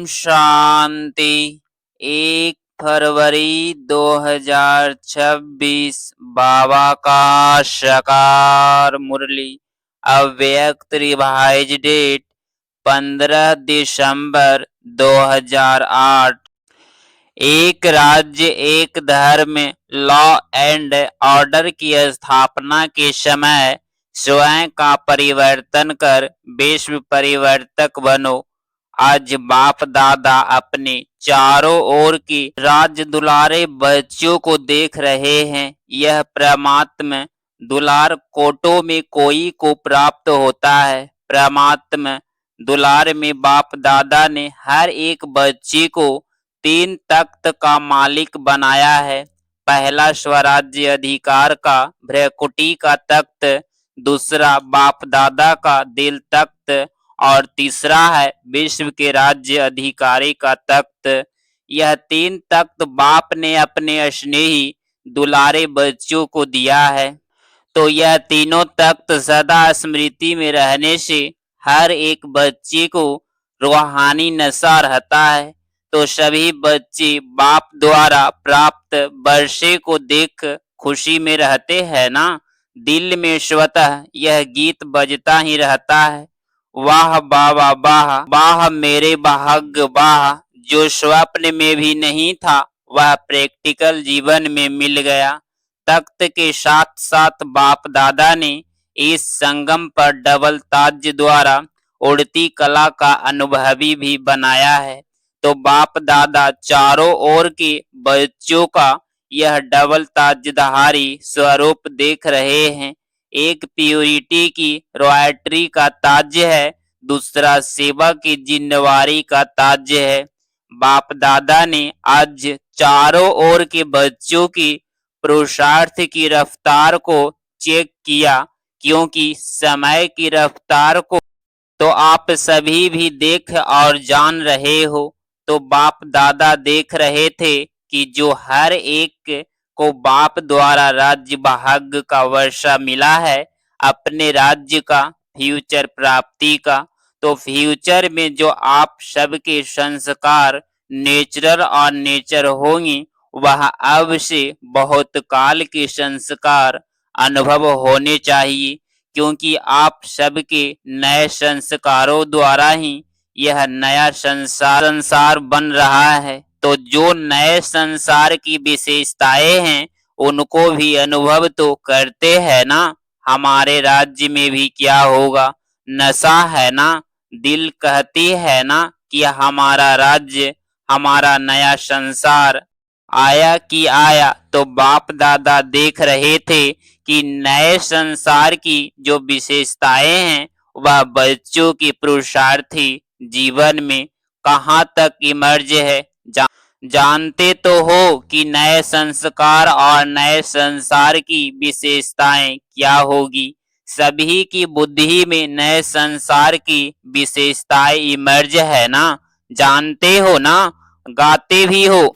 शांति। 1 फरवरी 2026 बाबा का साकार मुरली। अव्यक्त रिवाइज डेट 15 दिसंबर 2008। एक राज्य एक धर्म लॉ एंड ऑर्डर की स्थापना के समय स्वयं का परिवर्तन कर विश्व परिवर्तक बनो। आज बाप दादा अपने चारों ओर की राज्य दुलारे बच्चों को देख रहे हैं। यह परमात्मा दुलार कोटों में कोई को प्राप्त होता है। परमात्मा दुलार में बाप दादा ने हर एक बच्चे को 3 तख्त का मालिक बनाया है। पहला स्वराज्य अधिकार का भ्रकुटी का तख्त, दूसरा बाप दादा का दिल तख्त और तीसरा है विश्व के राज्य अधिकारी का तख्त। यह 3 तख्त बाप ने अपने स्नेही दुलारे बच्चों को दिया है। तो यह तीनों तख्त सदा स्मृति में रहने से हर एक बच्चे को रूहानी नशा रहता है। तो सभी बच्चे बाप द्वारा प्राप्त वर्षे को देख खुशी में रहते हैं ना। दिल में स्वतः यह गीत बजता ही रहता है, वाह बाबा वाह, वाह मेरे भाग्य वाह। जो स्वप्न में भी नहीं था वह प्रैक्टिकल जीवन में मिल गया। तख्त के साथ साथ बाप दादा ने इस संगम पर डबल ताज द्वारा उड़ती कला का अनुभवी भी बनाया है। तो बाप दादा चारों ओर के बच्चों का यह डबल ताजधारी स्वरूप देख रहे हैं। एक प्योरिटी की रॉयल्टी का ताज है, दूसरा सेवा की जिम्मेवारी का ताज है। बाप दादा ने आज चारों ओर के बच्चों की पुरुषार्थ की रफ्तार को चेक किया, क्योंकि समय की रफ्तार को तो आप सभी भी देख और जान रहे हो। तो बाप दादा देख रहे थे कि जो हर एक को बाप द्वारा राज्य भाग्य का वर्षा मिला है, अपने राज्य का, फ्यूचर प्राप्ति का। तो फ्यूचर में जो आप सबके संस्कार नेचुरल और नेचर होंगे, वह अब से बहुत काल के संस्कार अनुभव होने चाहिए, क्योंकि आप सबके नए संस्कारों द्वारा ही यह नया संसार बन रहा है। तो जो नए संसार की विशेषताएं हैं उनको भी अनुभव तो करते हैं ना। हमारे राज्य में भी क्या होगा, नशा है ना। दिल कहती है ना कि हमारा राज्य, हमारा नया संसार आया कि आया। तो बाप दादा देख रहे थे कि नए संसार की जो विशेषताएं हैं वह बच्चों की पुरुषार्थी जीवन में कहाँ तक इमर्ज है। जानते तो हो कि नए संस्कार और नए संसार की विशेषताएं क्या होगी। सभी की बुद्धि में नए संसार की विशेषताएं इमर्ज है ना। जानते हो ना, गाते भी हो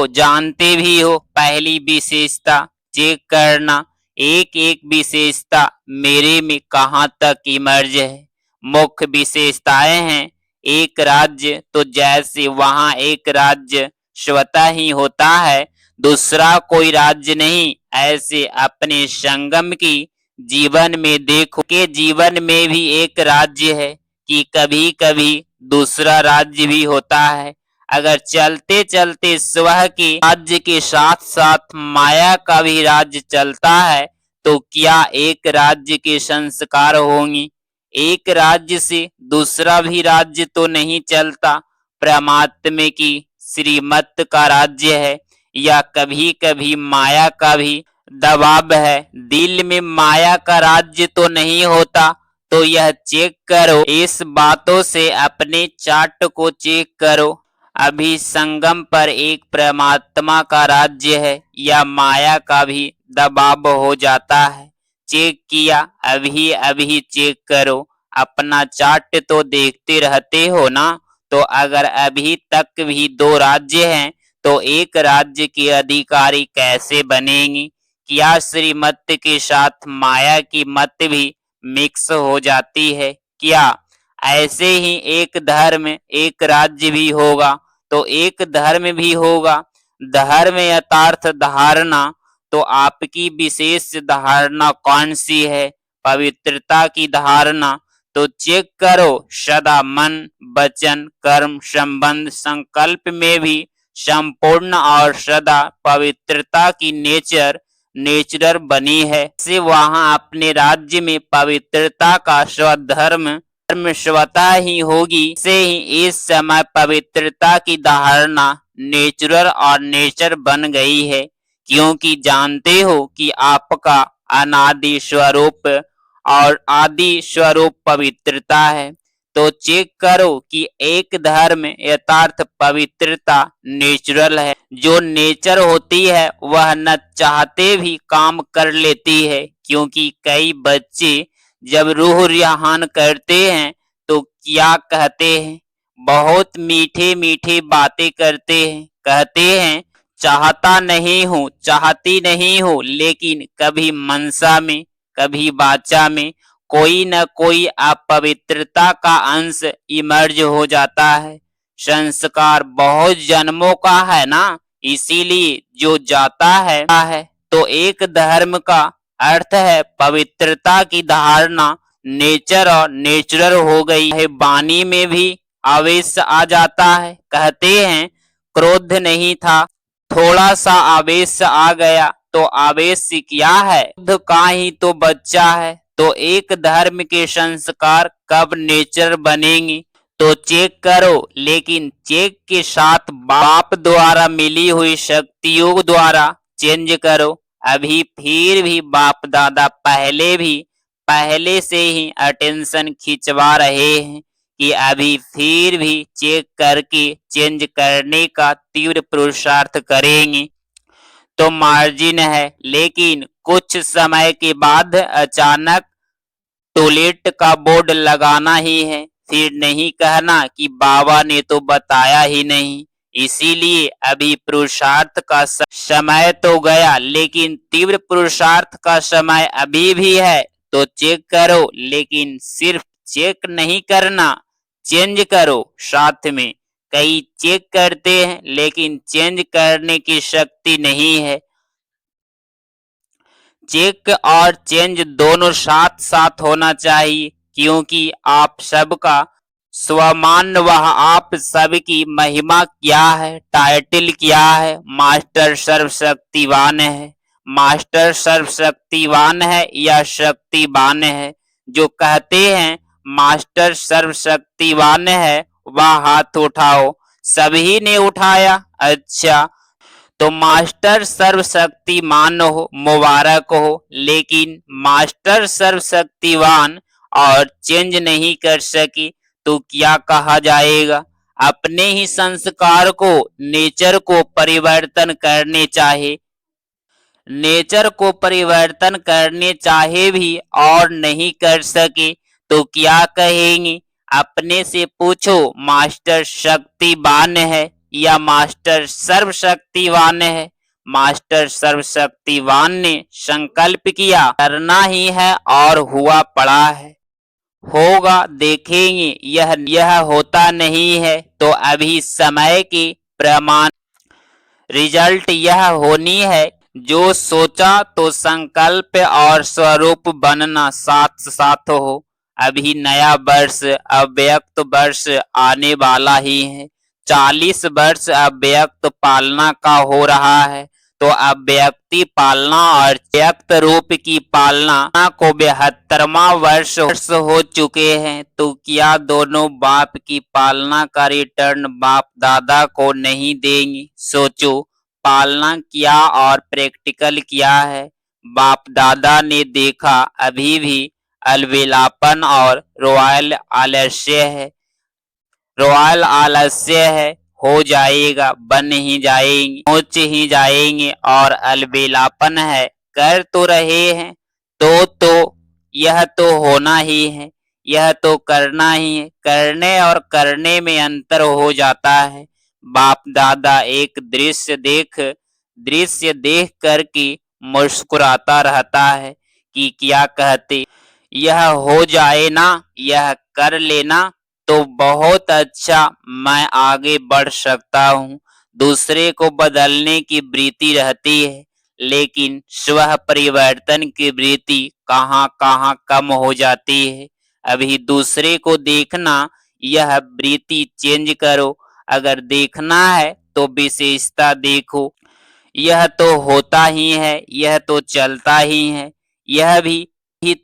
जानते भी हो। पहली विशेषता चेक करना, एक एक विशेषता मेरे में कहाँ तक इमर्ज है। मुख्य विशेषताएं हैं, एक राज्य, तो जैसे वहां एक राज्य स्वतः ही होता है, दूसरा कोई राज्य नहीं। ऐसे अपने संगम की जीवन में देखो के जीवन में भी एक राज्य है कि कभी कभी दूसरा राज्य भी होता है। अगर चलते चलते स्व के राज्य के साथ साथ माया का भी राज्य चलता है, तो क्या एक राज्य के संस्कार होंगे। एक राज्य से दूसरा भी राज्य तो नहीं चलता। परमात्मा की श्रीमत का राज्य है, या कभी कभी माया का भी दबाव है। दिल में माया का राज्य तो नहीं होता। तो यह चेक करो, इस बातों से अपने चार्ट को चेक करो। अभी संगम पर एक परमात्मा का राज्य है या माया का भी दबाव हो जाता है। चेक किया, अभी अभी चेक करो। अपना चार्ट तो देखते रहते हो ना। तो अगर अभी तक भी 2 राज्य हैं, तो एक राज्य के अधिकारी कैसे बनेंगे। क्या श्रीमत के साथ माया की मत भी मिक्स हो जाती है क्या। ऐसे ही एक धर्म एक राज्य भी होगा, तो एक धर्म भी होगा। धर्म यथार्थ धारणा, तो आपकी विशेष धारणा कौन सी है? पवित्रता की धारणा। तो चेक करो, सदा मन वचन कर्म संबंध संकल्प में भी संपूर्ण और सदा पवित्रता की नेचुरल बनी है। से वहां अपने राज्य में पवित्रता का स्वधर्म स्वतः ही होगी। से ही इस समय पवित्रता की धारणा नेचुरल और नेचर बन गई है, क्योंकि जानते हो कि आपका अनादि स्वरूप और आदि स्वरूप पवित्रता है। तो चेक करो कि एक धर्म यथार्थ पवित्रता नेचुरल है। जो नेचर होती है वह न चाहते भी काम कर लेती है, क्योंकि कई बच्चे जब रूह रिहान करते हैं तो क्या कहते हैं? बहुत मीठे मीठे बातें करते हैं। कहते हैं चाहता नहीं हूँ, चाहती नहीं हूँ, लेकिन कभी मनसा में कभी वाचा में कोई न कोई अपवित्रता का अंश इमर्ज हो जाता है। संस्कार बहुत जन्मों का है ना, इसीलिए जो जाता है। तो एक धर्म का अर्थ है पवित्रता की धारणा नेचर और नेचुरल हो गई है। वाणी में भी आवेश आ जाता है। कहते हैं क्रोध नहीं था, थोड़ा सा आवेश आ गया, तो आवेश क्या है? क्रोध का ही तो बच्चा है। तो एक धर्म के संस्कार कब नेचर बनेंगे? तो चेक करो, लेकिन चेक के साथ बाप द्वारा मिली हुई शक्तियों द्वारा चेंज करो। अभी फिर भी बाप दादा पहले से ही अटेंशन खिंचवा रहे हैं कि अभी फिर भी चेक करके चेंज करने का तीव्र पुरुषार्थ करेंगे। तो मार्जिन है, लेकिन कुछ समय के बाद अचानक टॉयलेट का बोर्ड लगाना ही है। फिर नहीं कहना कि बाबा ने तो बताया ही नहीं। इसीलिए अभी पुरुषार्थ का समय तो गया, लेकिन तीव्र पुरुषार्थ का समय अभी भी है। तो चेक करो, लेकिन सिर्फ चेक नहीं करना, चेंज करो साथ में। कई चेक करते हैं लेकिन चेंज करने की शक्ति नहीं है। चेक और चेंज दोनों साथ साथ होना चाहिए, क्योंकि आप सबका स्वमान वह आप सबकी महिमा क्या है, टाइटल क्या है? मास्टर सर्वशक्तिवान है। मास्टर सर्वशक्तिवान है या शक्तिवान है? जो कहते हैं मास्टर सर्वशक्तिवान है वह हाथ उठाओ। सभी ने उठाया। अच्छा, तो मास्टर सर्वशक्तिमान हो, मुबारक हो। लेकिन मास्टर सर्वशक्तिवान और चेंज नहीं कर सकी तो क्या कहा जाएगा? अपने ही संस्कार को नेचर को परिवर्तन करने चाहे, नेचर को परिवर्तन करने चाहे भी और नहीं कर सके तो क्या कहेंगे? अपने से पूछो, मास्टर शक्तिवान है या मास्टर सर्वशक्तिवान है? मास्टर सर्वशक्तिवान ने संकल्प किया, करना ही है और हुआ पड़ा है। होगा, देखेंगे। यह होता नहीं है तो अभी समय के प्रमाण रिजल्ट यह होनी है। जो सोचा तो संकल्प और स्वरूप बनना साथ साथ हो। अभी नया वर्ष अव्यक्त वर्ष आने वाला ही है। 40 वर्ष अव्यक्त पालना का हो रहा है। तो अव्यक्ति पालना और व्यक्त रूप की पालना को 72वां वर्ष हो चुके हैं। तो क्या दोनों बाप की पालना का रिटर्न बाप दादा को नहीं देंगे? सोचो, पालना क्या और प्रैक्टिकल क्या है? बाप दादा ने देखा अभी भी अलबेलापन और रॉयल आलस्य है। हो जाएगा, बन ही जाएंगे, पहुंच ही जाएंगे। और अलबेलापन है, कर तो रहे हैं। तो यह तो होना ही है, यह तो करना ही है। करने और करने में अंतर हो जाता है। बाप दादा एक दृश्य देख करके मुस्कुराता रहता है कि क्या कहते, यह हो जाए ना, यह कर लेना तो बहुत अच्छा मैं आगे बढ़ सकता हूँ। दूसरे को बदलने की वृत्ति रहती है, लेकिन स्व परिवर्तन की वृत्ति कहाँ कहाँ कम हो जाती है। अभी दूसरे को देखना, यह वृत्ति चेंज करो। अगर देखना है तो विशेषता देखो। यह तो होता ही है, यह तो चलता ही है, यह भी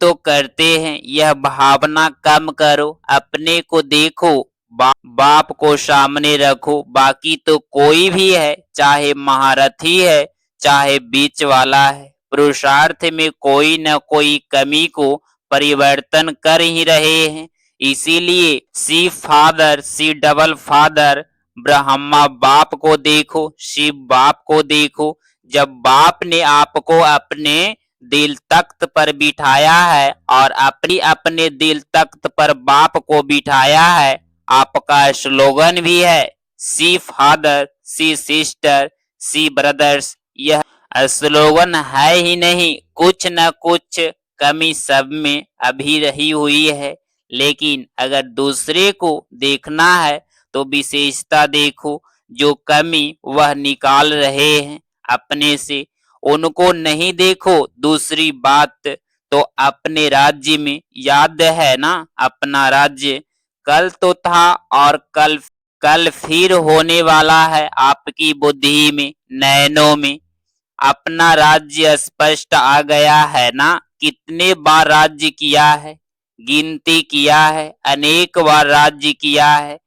तो करते हैं। यह भावना कम करो, अपने को देखो, बाप को सामने रखो। बाकी तो कोई भी है, चाहे महारथी है, चाहे बीच वाला है, पुरुषार्थ में कोई न कोई कमी को परिवर्तन कर ही रहे हैं। इसीलिए see father, see double father, Brahma बाप को देखो, शिव बाप को देखो। जब बाप ने आपको अपने दिल तख्त पर बिठाया है और अपने दिल तख्त पर बाप को बिठाया है, आपका स्लोगन भी है सी फादर, सी सिस्टर, सी ब्रदर्स। यह स्लोगन है ही नहीं, कुछ न कुछ कमी सब में अभी रही हुई है। लेकिन अगर दूसरे को देखना है तो विशेषता देखो, जो कमी वह निकाल रहे हैं अपने से, उनको नहीं देखो। दूसरी बात तो अपने राज्य में, याद है ना अपना राज्य कल तो था और कल फिर होने वाला है। आपकी बुद्धि में, नयनों में अपना राज्य स्पष्ट आ गया है ना। कितने बार राज्य किया है, गिनती किया है, अनेक बार राज्य किया है।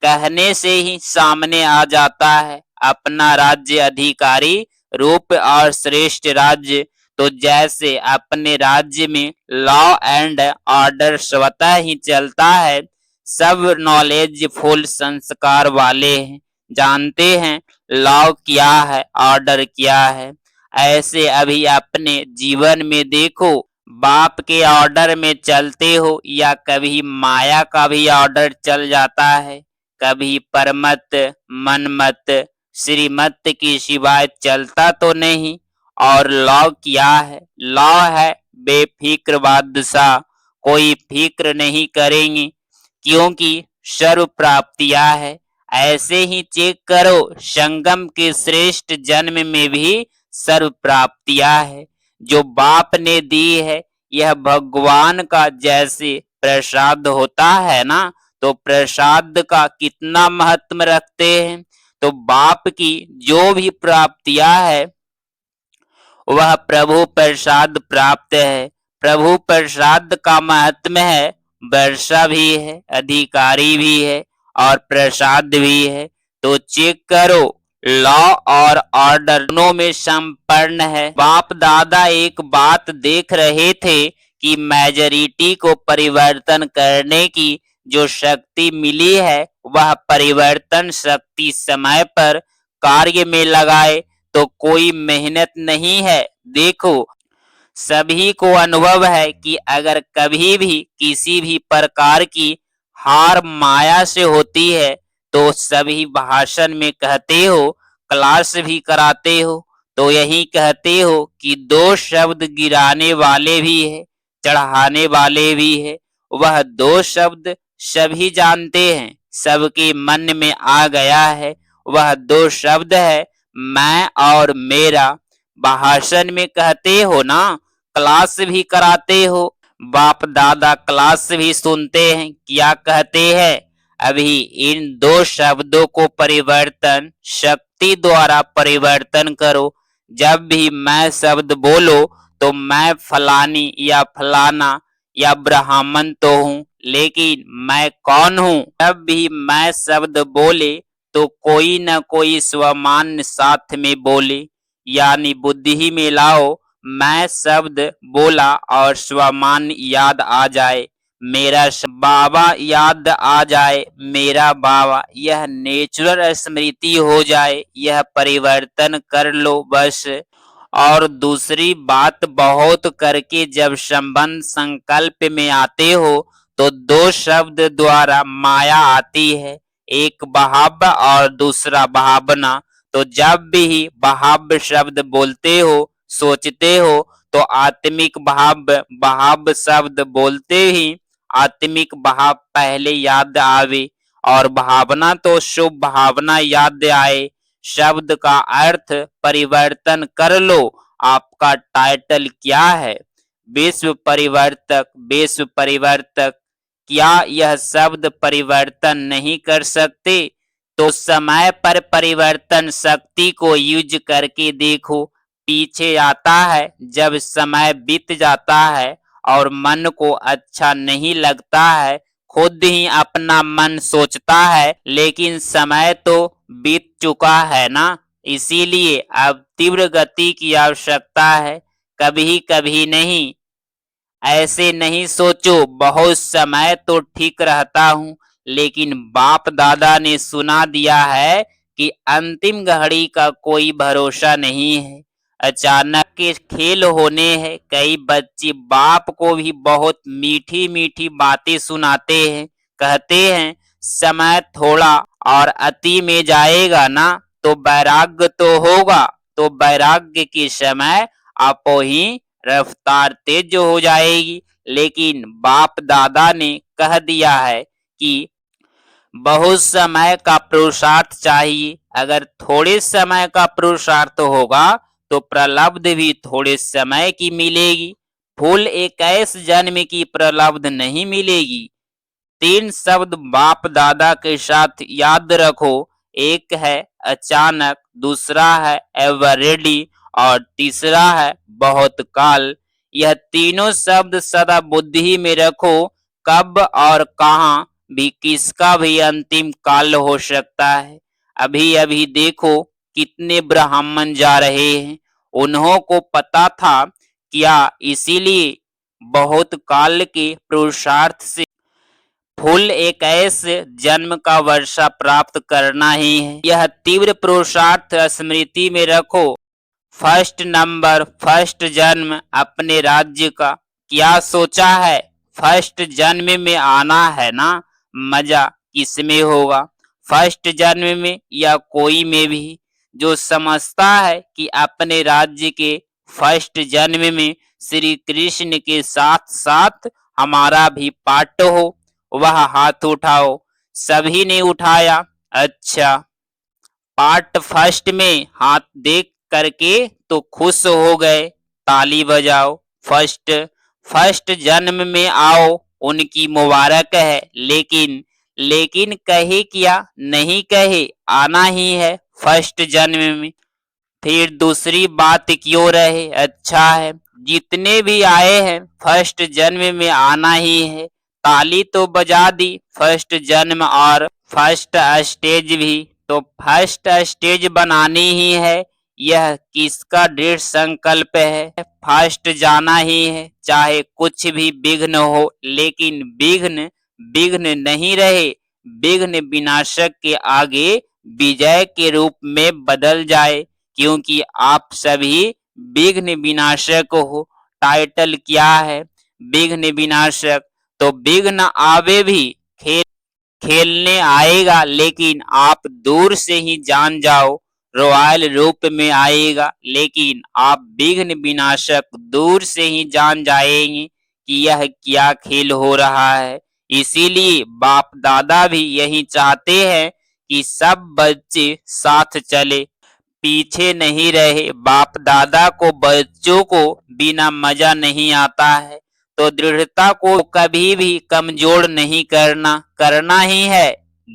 कहने से ही सामने आ जाता है अपना राज्य अधिकारी रूप और श्रेष्ठ राज्य। तो जैसे अपने राज्य में लॉ एंड ऑर्डर स्वतः ही चलता है, सब नॉलेजफुल संस्कार वाले हैं, जानते हैं लॉ क्या है, ऑर्डर क्या है। ऐसे अभी अपने जीवन में देखो, बाप के ऑर्डर में चलते हो या कभी माया का भी ऑर्डर चल जाता है, कभी परमत, मनमत, श्रीमत की सिवाय चलता तो नहीं। और लॉ क्या है? लॉ है बेफिक्र बादशाह, कोई फिक्र नहीं करेंगे क्योंकि सर्व प्राप्तियां है। ऐसे ही चेक करो, संगम के श्रेष्ठ जन्म में भी सर्व प्राप्तियां है जो बाप ने दी है। यह भगवान का जैसे प्रसाद होता है ना, तो प्रसाद का कितना महत्व रखते हैं। तो बाप की जो भी प्राप्तियां है वह प्रभु प्रसाद प्राप्त है। प्रभु प्रसाद का महात्म है, वर्षा भी है, अधिकारी भी है और प्रसाद भी है। तो चेक करो, लॉ और ऑर्डर दोनों में संपन्न है। बाप दादा एक बात देख रहे थे कि मेजॉरिटी को परिवर्तन करने की जो शक्ति मिली है, वह परिवर्तन शक्ति समय पर कार्य में लगाए तो कोई मेहनत नहीं है। देखो, सभी को अनुभव है कि अगर कभी भी किसी भी प्रकार की हार माया से होती है तो सभी भाषण में कहते हो, क्लास भी कराते हो, तो यही कहते हो कि दो शब्द गिराने वाले भी है, चढ़ाने वाले भी है। वह दो शब्द सभी जानते हैं, सबके मन में आ गया है। वह दो शब्द है मैं और मेरा। भाषण में कहते हो ना, क्लास भी कराते हो, बाप दादा क्लास भी सुनते हैं, क्या कहते हैं? अभी इन दो शब्दों को परिवर्तन शक्ति द्वारा परिवर्तन करो। जब भी मैं शब्द बोलो तो मैं फलानी या फलाना या ब्राह्मण तो हूँ, लेकिन मैं कौन हूँ? जब भी मैं शब्द बोले तो कोई न कोई स्वमान साथ में बोले, यानी बुद्धि में लाओ। मैं शब्द बोला और स्वमान याद आ जाए, मेरा बाबा याद आ जाए, मेरा बाबा, यह नेचुरल स्मृति हो जाए। यह परिवर्तन कर लो बस। और दूसरी बात, बहुत करके जब संबंध संकल्प में आते हो तो दो शब्द द्वारा माया आती है, एक बहाव और दूसरा भावना। तो जब भी बहाव शब्द बोलते हो, सोचते हो, तो आत्मिक भाव, बहाव शब्द बोलते ही आत्मिक भाव पहले याद आवे और भावना तो शुभ भावना याद आए। शब्द का अर्थ परिवर्तन कर लो। आपका टाइटल क्या है? विश्व परिवर्तक। विश्व परिवर्तक। क्या यह शब्द परिवर्तन नहीं कर सकते? तो समय पर परिवर्तन शक्ति को यूज करके देखो। पीछे आता है जब समय बीत जाता है और मन को अच्छा नहीं लगता है, खुद ही अपना मन सोचता है लेकिन समय तो बीत चुका है ना। इसीलिए अब तीव्र गति की आवश्यकता है, कभी कभी नहीं। ऐसे नहीं सोचो बहुत समय तो ठीक रहता हूँ, लेकिन बाप दादा ने सुना दिया है कि अंतिम घड़ी का कोई भरोसा नहीं है। अचानक के खेल होने हैं। कई बच्चे बाप को भी बहुत मीठी मीठी बातें सुनाते हैं, कहते हैं समय थोड़ा और अति में जाएगा ना तो वैराग्य तो होगा। तो वैराग्य के समय आपो ही रफ्तार तेज हो जाएगी। लेकिन बाप दादा ने कह दिया है कि बहुत समय का पुरुषार्थ चाहिए। अगर थोड़े समय का पुरुषार्थ होगा तो प्रलब्ध भी थोड़े समय की मिलेगी। फूल 21 जन्म की प्रलब्ध नहीं मिलेगी। 3 शब्द बाप दादा के साथ याद रखो। एक है अचानक, दूसरा है एवर रेडी और तीसरा है बहुत काल। यह तीनों शब्द सदा बुद्धि में रखो। कब और कहाँ भी किसका भी अंतिम काल हो सकता है। अभी अभी देखो कितने ब्राह्मण जा रहे हैं, उन्हों को पता था क्या? इसीलिए बहुत काल के पुरुषार्थ से फुल 21 जन्म का वर्षा प्राप्त करना ही है। यह तीव्र पुरुषार्थ स्मृति में रखो। फर्स्ट नंबर, फर्स्ट जन्म अपने राज्य का क्या सोचा है? फर्स्ट जन्म में आना है ना। मजा किसमें होगा, फर्स्ट जन्म में या कोई में भी? जो समझता है कि अपने राज्य के फर्स्ट जन्म में श्री कृष्ण के साथ साथ हमारा भी पार्ट हो, वह हाथ उठाओ। सभी ने उठाया। अच्छा, पार्ट फर्स्ट में हाथ देख करके तो खुश हो गए, ताली बजाओ। फर्स्ट फर्स्ट जन्म में आओ, उनकी मुबारक है। लेकिन कहे क्या? नहीं कहे, आना ही है फर्स्ट जन्म में। फिर दूसरी बात क्यों रहे? अच्छा है, जितने भी आए हैं फर्स्ट जन्म में आना ही है। ताली तो बजा दी फर्स्ट जन्म और फर्स्ट स्टेज भी, तो फर्स्ट स्टेज बनानी ही है। यह किसका दृढ़ संकल्प है? फर्स्ट जाना ही है, चाहे कुछ भी विघ्न हो। लेकिन विघ्न विघ्न नहीं रहे, विघ्न विनाशक के आगे विजय के रूप में बदल जाए, क्योंकि आप सभी विघ्न विनाशक हो। टाइटल क्या है? विघ्न विनाशक। तो विघ्न आवे भी खेलने आएगा, लेकिन आप दूर से ही जान जाओ रॉयल रूप में आएगा। लेकिन आप विघ्न विनाशक दूर से ही जान जाएंगे कि यह क्या खेल हो रहा है। इसीलिए बाप दादा भी यही चाहते हैं कि सब बच्चे साथ चले, पीछे नहीं रहे। बाप दादा को बच्चों को बिना मजा नहीं आता है, तो दृढ़ता को कभी भी कमजोर नहीं करना, करना ही है।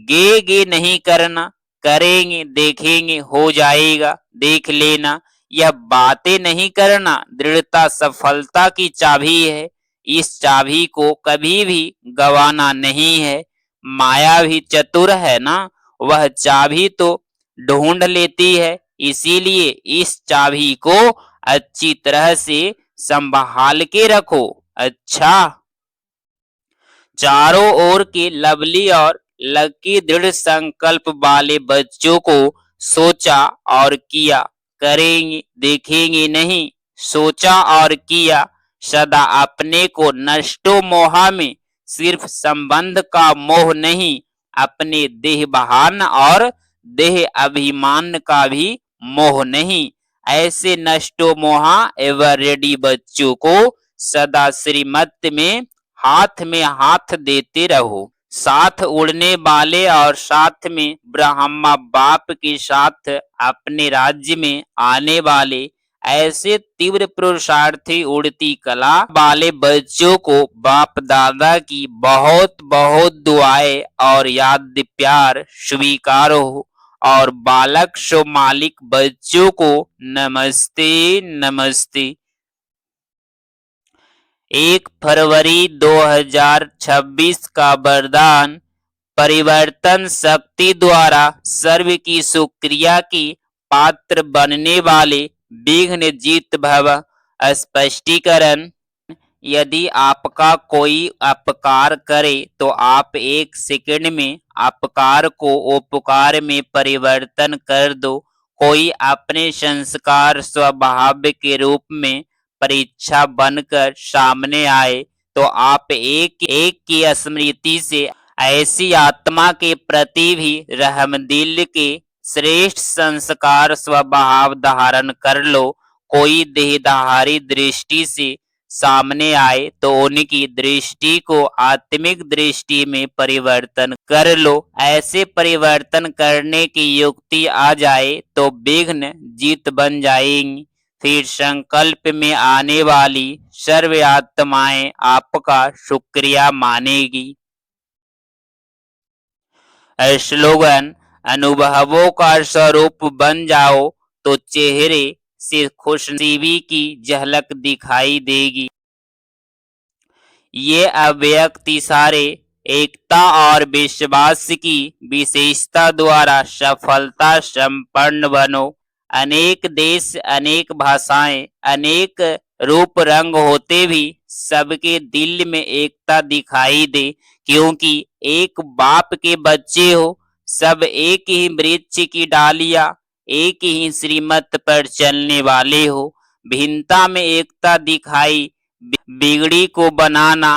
गे गे नहीं करना, करेंगे देखेंगे हो जाएगा, देख लेना। यह बातें नहीं करना। दृढ़ता सफलता की चाबी है। इस चाबी को कभी भी गवाना नहीं है। माया भी चतुर है ना, वह चाबी तो ढूंढ लेती है। इसीलिए इस चाबी को अच्छी तरह से संभाल के रखो। अच्छा, चारों ओर के लवली और लकी दृढ़ संकल्प वाले बच्चों को सोचा और किया, करेंगे देखेंगे नहीं, सोचा और किया। सदा अपने को नष्टो मोहा में, सिर्फ संबंध का मोह नहीं, अपने देह बहान और देह अभिमान का भी मोह नहीं। ऐसे नष्टो मोहा एवं रेडी बच्चों को सदा श्रीमत में हाथ में हाथ देते रहो। साथ उड़ने वाले और साथ में ब्रह्मा बाप के साथ अपने राज्य में आने वाले ऐसे तीव्र पुरुषार्थी उड़ती कला वाले बच्चों को बाप दादा की बहुत बहुत दुआएं और याद प्यार स्वीकार हो। और बालक सो मालिक बच्चों को नमस्ते नमस्ते। 1 फरवरी 2026 का वरदान। परिवर्तन शक्ति द्वारा सर्व की शुक्रिया की पात्र बनने वाले विघ्न जीत भव। स्पष्टीकरण। यदि आपका कोई अपकार करे तो आप 1 सेकंड में अपकार को उपकार में परिवर्तन कर दो। कोई अपने संस्कार स्वभाव के रूप में परीक्षा बनकर सामने आए तो आप एक एक की स्मृति से ऐसी आत्मा के प्रति भी रहमदिल के श्रेष्ठ संस्कार स्वभाव धारण कर लो। कोई देहधारी दृष्टि से सामने आए तो उनकी दृष्टि को आत्मिक दृष्टि में परिवर्तन कर लो। ऐसे परिवर्तन करने की युक्ति आ जाए तो विघ्न जीत बन जाएंगी। फिर संकल्प में आने वाली सर्व आत्माएं आपका शुक्रिया मानेगी। स्लोगन। अनुभवों का स्वरूप बन जाओ तो चेहरे से खुशनसीबी की झलक दिखाई देगी। ये अव्यक्त इशारे एकता और विश्वास की विशेषता द्वारा सफलता संपन्न बनो। अनेक देश अनेक भाषाएं अनेक रूप रंग होते भी सबके दिल में एकता दिखाई दे, क्योंकि एक बाप के बच्चे हो। सब एक ही वृक्ष की डालियां एक ही श्रीमत पर चलने वाले हो। भिन्नता में एकता दिखाई बिगड़ी को बनाना,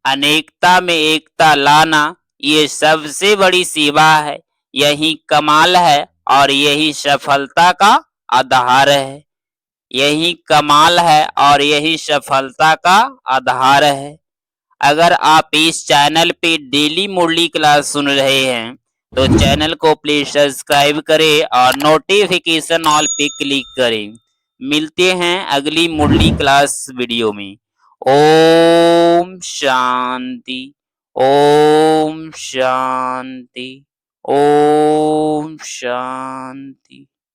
अनेकता में एकता लाना, ये सबसे बड़ी सेवा है। यही कमाल है और यही सफलता का आधार है। यही कमाल है और यही सफलता का आधार है। अगर आप इस चैनल पे डेली मुरली क्लास सुन रहे हैं तो चैनल को प्लीज सब्सक्राइब करें और नोटिफिकेशन ऑल पे क्लिक करें। मिलते हैं अगली मुरली क्लास वीडियो में। ओम शांति। ओम शांति। ओम शांति।